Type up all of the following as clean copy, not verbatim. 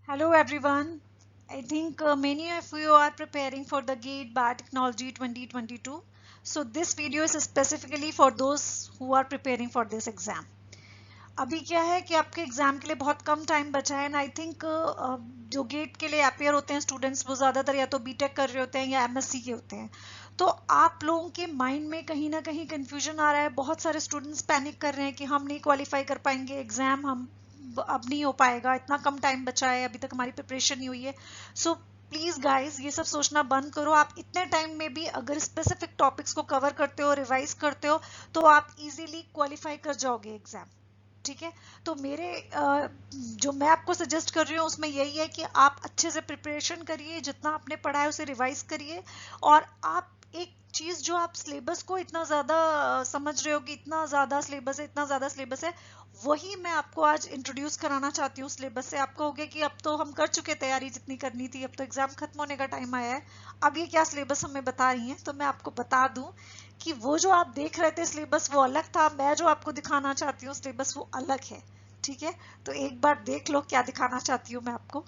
Hello everyone. I think many of you are preparing for the GATE Biotechnology 2022. So this video is specifically for those who are preparing for this exam. अभी क्या है कि आपके exam के लिए बहुत कम time बचा है एंड आई थिंक जो गेट के लिए अपेयर होते हैं स्टूडेंट्स वो ज़्यादातर या तो बीटेक कर रहे होते हैं या एमएससी के होते हैं. तो आप लोगों के माइंड में कहीं ना कहीं कंफ्यूजन आ रहा है. बहुत सारे स्टूडेंट्स पैनिक कर रहे हैं कि हम नहीं क्वालिफाई कर पाएंगे एग्जाम, हम अब नहीं हो पाएगा, इतना कम टाइम बचा है, अभी तक हमारी प्रिपरेशन नहीं हुई है. सो प्लीज गाइज ये सब सोचना बंद करो. आप इतने टाइम में भी अगर स्पेसिफिक टॉपिक्स को कवर करते हो, रिवाइज करते हो, तो आप इजीली क्वालिफाई कर जाओगे एग्जाम. ठीक है. तो मेरे जो मैं आपको सजेस्ट कर रही हूँ उसमें यही है कि आप अच्छे से प्रिपरेशन करिए, जितना आपने पढ़ा है उसे रिवाइज करिए. और आप एक चीज जो आप सिलेबस को इतना ज्यादा समझ रहे हो कि इतना ज्यादा सिलेबस है, इतना ज्यादा सिलेबस है, वही मैं आपको आज इंट्रोड्यूस कराना चाहती हूँ सिलेबस से. आप कहोगे कि अब तो हम कर चुके तैयारी जितनी करनी थी, अब तो एग्जाम खत्म होने का टाइम आया है, अब ये क्या सिलेबस हमें बता रही हैं. तो मैं आपको बता दूं कि वो जो आप देख रहे थे सिलेबस वो अलग था, मैं जो आपको दिखाना चाहती हूँ सिलेबस वो अलग है. ठीक है. तो एक बार देख लो क्या दिखाना चाहती हूँ मैं आपको.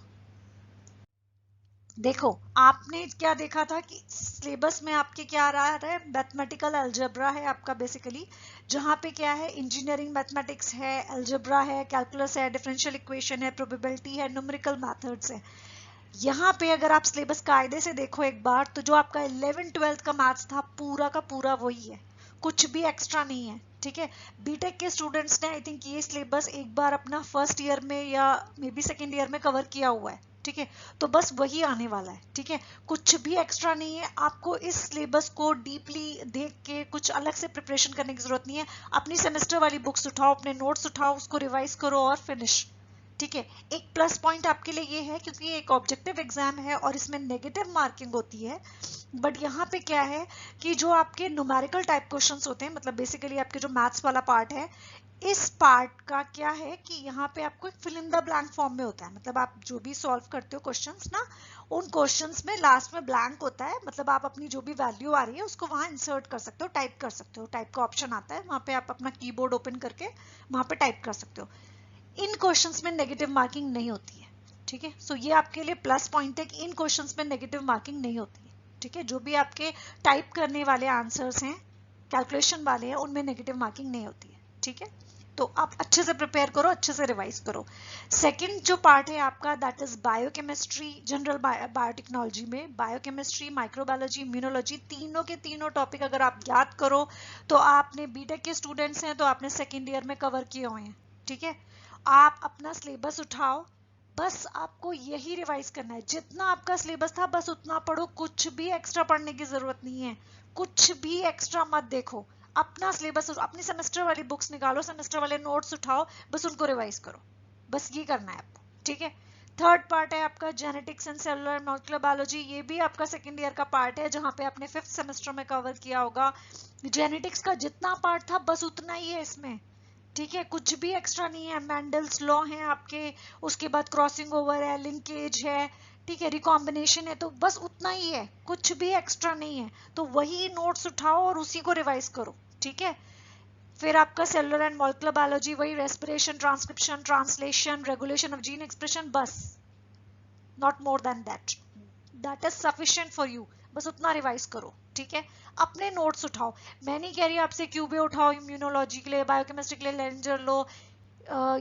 देखो, आपने क्या देखा था कि सिलेबस में आपके क्या आ रहा है, मैथमेटिकल अलजेब्रा है आपका बेसिकली, जहाँ पे क्या है इंजीनियरिंग मैथमेटिक्स है, अलजेब्रा है, कैलकुलस है, डिफरेंशियल इक्वेशन है, प्रोबेबिलिटी है, न्यूमेरिकल मेथड्स है. यहाँ पे अगर आप सिलेबस कायदे से देखो एक बार, तो जो आपका 11th-12th का मैथ्स था पूरा का पूरा वही है, कुछ भी एक्स्ट्रा नहीं है. ठीक है. बीटेक के स्टूडेंट्स ने आई थिंक ये सिलेबस एक बार अपना फर्स्ट ईयर में या मे बी सेकेंड ईयर में कवर किया हुआ है. ठीक है. तो बस वही आने वाला है. ठीक है. कुछ भी एक्स्ट्रा नहीं है. आपको इस सिलेबस को डीपली देख के कुछ अलग से प्रिपरेशन करने की जरूरत नहीं है. अपनी सेमेस्टर वाली बुक्स उठाओ, अपने नोट्स उठाओ, उसको रिवाइज करो और फिनिश. ठीक है. एक प्लस पॉइंट आपके लिए ये है क्योंकि ये एक ऑब्जेक्टिव एग्जाम है और इसमें नेगेटिव मार्किंग होती है. बट यहाँ पे क्या है कि जो आपके न्यूमेरिकल टाइप क्वेश्चंस होते हैं, मतलब बेसिकली आपके जो मैथ्स वाला पार्ट है, इस पार्ट का क्या है कि यहाँ पे आपको एक fill in the blank form में होता है. मतलब आप जो भी सॉल्व करते हो क्वेश्चंस ना, उन क्वेश्चंस में लास्ट में ब्लैंक होता है. मतलब आप अपनी जो भी वैल्यू आ रही है उसको वहां इंसर्ट कर सकते हो, टाइप कर सकते हो. टाइप का ऑप्शन आता है वहां पे, आप अपना कीबोर्ड ओपन करके वहां पे टाइप कर सकते हो. इन क्वेश्चंस में नेगेटिव मार्किंग नहीं होती है. ठीक है. सो ये आपके लिए प्लस पॉइंट है कि इन क्वेश्चंस में नेगेटिव मार्किंग नहीं होती है. ठीक है. जो भी आपके टाइप करने वाले आंसर्स हैं, कैलकुलेशन वाले हैं, उनमें नेगेटिव मार्किंग नहीं होती है. ठीक है. तो आप अच्छे से प्रिपेयर करो, अच्छे से रिवाइज करो. सेकंड जो पार्ट है आपका, that is biochemistry. General biotechnology में बायोकेमिस्ट्री, माइक्रोबायोलॉजी, इम्यूनोलॉजी, तीनों के तीनों टॉपिक अगर आप याद करो तो आपने बीटेक के स्टूडेंट्स हैं तो आपने सेकेंड ईयर में कवर किए हुए हैं. ठीक है. आप अपना सिलेबस उठाओ, बस आपको यही रिवाइज करना है. जितना आपका सिलेबस था बस उतना पढ़ो, कुछ भी एक्स्ट्रा पढ़ने की जरूरत नहीं है. कुछ भी एक्स्ट्रा मत देखो. अपना सिलेबस, अपनी सेमेस्टर वाली बुक्स निकालो, सेमेस्टर वाले नोट्स उठाओ, बस उनको रिवाइज करो. बस ये करना है आपको. ठीक है. थर्ड पार्ट है आपका genetics and cellular molecular biology. ये भी आपका सेकेंड ईयर का पार्ट है जहां पे आपने फिफ्थ सेमेस्टर में कवर किया होगा. जेनेटिक्स का जितना पार्ट था बस उतना ही है इसमें. ठीक है. कुछ भी एक्स्ट्रा नहीं है. मैंडल्स लॉ है आपके, उसके बाद क्रॉसिंग ओवर है, लिंकेज है, ठीक है, रिकॉम्बिनेशन है, तो बस उतना ही है, कुछ भी एक्स्ट्रा नहीं है. तो वही नोट्स उठाओ और उसी को रिवाइज करो. ठीक है. फिर आपका सेलुलर एंड मॉलिक्यूलर बायोलॉजी, वही respiration, transcription, translation, regulation of gene expression, बस, not more than that is sufficient for you. बस उतना रिवाइज करो. ठीक है. अपने नोट्स उठाओ. मैं नहीं कह रही आपसे क्यूबे उठाओ इम्यूनोलॉजी के लिए, बायोकेमिस्ट्री के लिए लेंजर लो,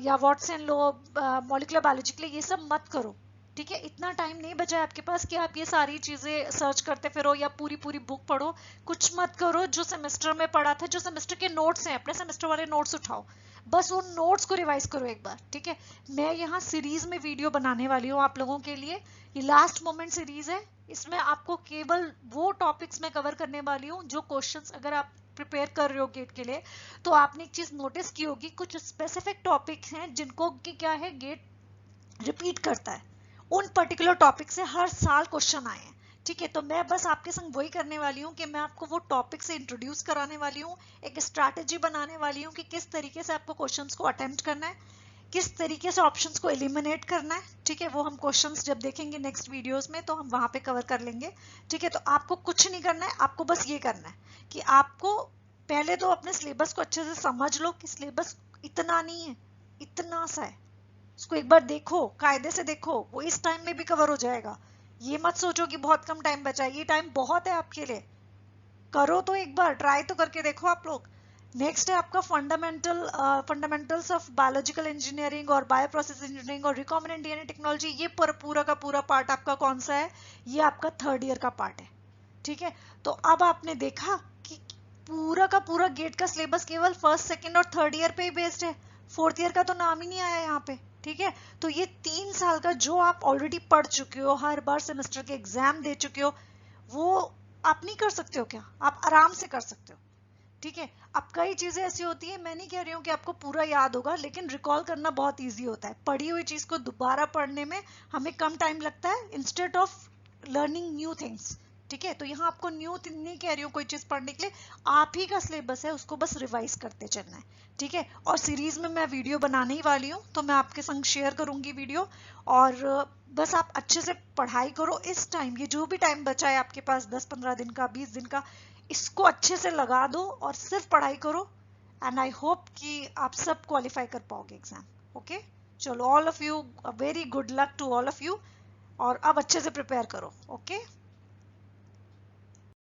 या वॉटसन लो, मॉलिक्यूलर बायोलॉजी के लिए, ये सब मत करो. ठीक है. इतना टाइम नहीं बचा है आपके पास कि आप ये सारी चीजें सर्च करते फिरो या पूरी पूरी बुक पढ़ो. कुछ मत करो. जो सेमेस्टर में पढ़ा था, जो सेमेस्टर के नोट्स हैं, अपने सेमेस्टर वाले नोट्स उठाओ, बस उन नोट्स को रिवाइज करो एक बार. ठीक है. मैं यहाँ सीरीज में वीडियो बनाने वाली हूँ आप लोगों के लिए. ये लास्ट मोमेंट सीरीज है. इसमें आपको केवल वो टॉपिक्स में कवर करने वाली हूँ जो क्वेश्चंस अगर आप प्रिपेयर कर रहे हो गेट के लिए, तो आपने एक चीज नोटिस की होगी, कुछ स्पेसिफिक टॉपिक्स हैं जिनको कि क्या है गेट रिपीट करता है. उन पर्टिकुलर टॉपिक से हर साल क्वेश्चन आए हैं. ठीक है. तो मैं बस आपके संग वही करने वाली हूँ कि मैं आपको वो टॉपिक से इंट्रोड्यूस कराने वाली हूँ, एक स्ट्रैटेजी बनाने वाली हूँ कि किस तरीके से आपको क्वेश्चंस को अटेम्प्ट करना है, किस तरीके से ऑप्शंस को एलिमिनेट करना है. ठीक है. वो हम क्वेश्चंस जब देखेंगे नेक्स्ट वीडियोस में तो हम वहां पे कवर कर लेंगे. ठीक है. तो आपको कुछ नहीं करना है, आपको बस ये करना है कि आपको पहले तो अपने सिलेबस को अच्छे से समझ लो कि सिलेबस इतना नहीं है, इतना सा है. उसको एक बार देखो, कायदे से देखो, वो इस टाइम में भी कवर हो जाएगा। ये मत सोचो कि बहुत कम टाइम बचा है, ये टाइम बहुत है आपके लिए। करो तो एक बार ट्राई तो करके देखो आप लोग। नेक्स्ट है आपका फंडामेंटल्स ऑफ बायोलॉजिकल इंजीनियरिंग और बायो प्रोसेस इंजीनियरिंग और रिकॉम्बिनेंट डीएनए टेक्नोलॉजी। ये पूरा का पूरा पार्ट आपका कौन सा है? ये आपका थर्ड ईयर का पार्ट है। ठीक है, तो अब आपने देखा कि पूरा का पूरा गेट का सिलेबस केवल फर्स्ट सेकंड और थर्ड ईयर पे ही बेस्ड है, फोर्थ ईयर का तो नाम ही नहीं आया यहाँ पे। ठीक है, तो ये 3 साल का जो आप ऑलरेडी पढ़ चुके हो, हर बार सेमेस्टर के एग्जाम दे चुके हो, वो आप नहीं कर सकते हो क्या? आप आराम से कर सकते हो। ठीक है, अब कई चीजें ऐसी होती है, मैं नहीं कह रही हूँ कि आपको पूरा याद होगा, लेकिन रिकॉल करना बहुत इजी होता है। पढ़ी हुई चीज को दोबारा पढ़ने में हमें कम टाइम लगता है instead of learning new things. ठीक है, तो यहाँ आपको न्यू नहीं कह रही हूँ कोई चीज पढ़ने के लिए, आप ही का सिलेबस है, उसको बस रिवाइज करते चलना है। ठीक है, और सीरीज में मैं वीडियो बनाने ही वाली हूँ, तो मैं आपके संग शेयर करूंगी वीडियो। और बस आप अच्छे से पढ़ाई करो इस टाइम, ये जो भी टाइम बचा है आपके पास, 10-15 दिन का, 20 दिन का, इसको अच्छे से लगा दो और सिर्फ पढ़ाई करो। एंड आई होप कि आप सब क्वालिफाई कर पाओगे एग्जाम। ओके, चलो, all of you very good luck to all of you, और अब अच्छे से प्रिपेयर करो। ओके।